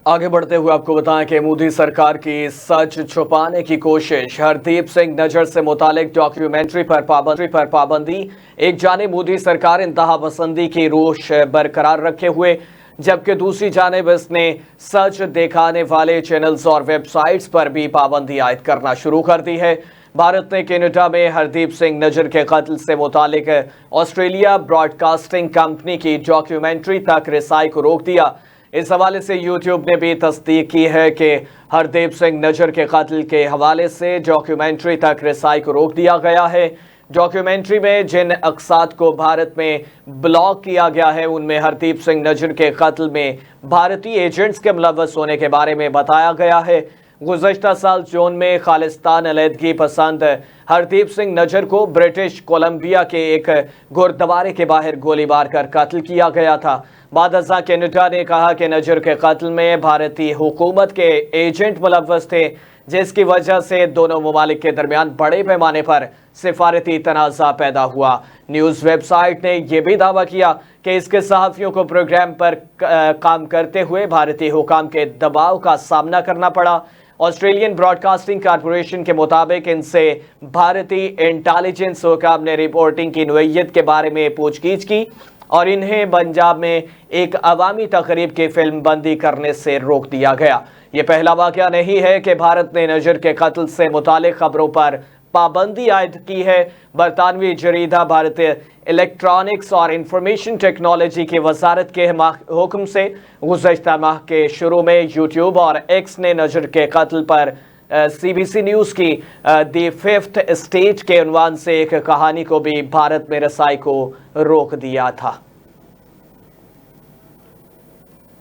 आगे बढ़ते हुए आपको बताएं कि मोदी सरकार की सच छुपाने की कोशिश, हरदीप सिंह नजर से मुतालिक डॉक्यूमेंट्री पर पाबंदी। एक जानिब मोदी सरकार इंतहा पसंदी की रोश बरकरार रखे हुए, जबकि दूसरी जानिब इसने सच दिखाने वाले चैनल्स और वेबसाइट्स पर भी पाबंदी आयद करना शुरू कर दी है। भारत ने कनाडा में हरदीप सिंह नजर के कत्ल से मुतालिक ऑस्ट्रेलिया ब्रॉडकास्टिंग कंपनी की डॉक्यूमेंट्री तक रसाई को रोक दिया। इस हवाले से यूट्यूब ने भी तस्दीक की है कि हरदीप सिंह नजर के कत्ल के हवाले से डॉक्यूमेंट्री तक रसाई को रोक दिया गया है। डॉक्यूमेंट्री में जिन अक़साद को भारत में ब्लॉक किया गया है, उनमें हरदीप सिंह नजर के कत्ल में भारतीय एजेंट्स के मुलव्वस होने के बारे में बताया गया है। गुज़श्ता साल जून में खालिस्तान अलहदगी पसंद हरदीप सिंह नजर को ब्रिटिश कोलंबिया के एक गुरुद्वारे के बाहर गोली मार कर कत्ल किया गया था। बाद अज़ां कनाडा ने कहा कि नजर के कत्ल में भारतीय हुकूमत के एजेंट मुलव्वस थे, जिसकी वजह से दोनों ममालिक के दरमियान बड़े पैमाने पर सिफारती तनाज़ा पैदा हुआ। न्यूज़ वेबसाइट ने यह भी दावा किया कि इसके सहाफ़ियों को प्रोग्राम पर काम करते हुए भारतीय हुकाम के दबाव का सामना करना पड़ा। ऑस्ट्रेलियन ब्रॉडकास्टिंग कॉरपोरेशन के मुताबिक इनसे भारतीय इंटेलिजेंस हुकाम ने रिपोर्टिंग की नौइयत के बारे में पूछगीछ की और इन्हें पंजाब में एक अवामी तकरीब की फिल्म बंदी करने से रोक दिया गया। ये पहला वाक़या नहीं है कि भारत ने नजर के कत्ल से मुतालिक खबरों पर पाबंदी आयद की है। बरतानवी जरीदा भारतीय इलेक्ट्रॉनिक्स और इंफॉर्मेशन टेक्नोलॉजी की वजारत के हुक्म से गुज़श्ता माह के शुरू में यूट्यूब और एक्स ने नजर के कत्ल पर CBC न्यूज़ की द फिफ्थ स्टेट के उन्वान से एक कहानी को भी भारत में रसाई को रोक दिया था।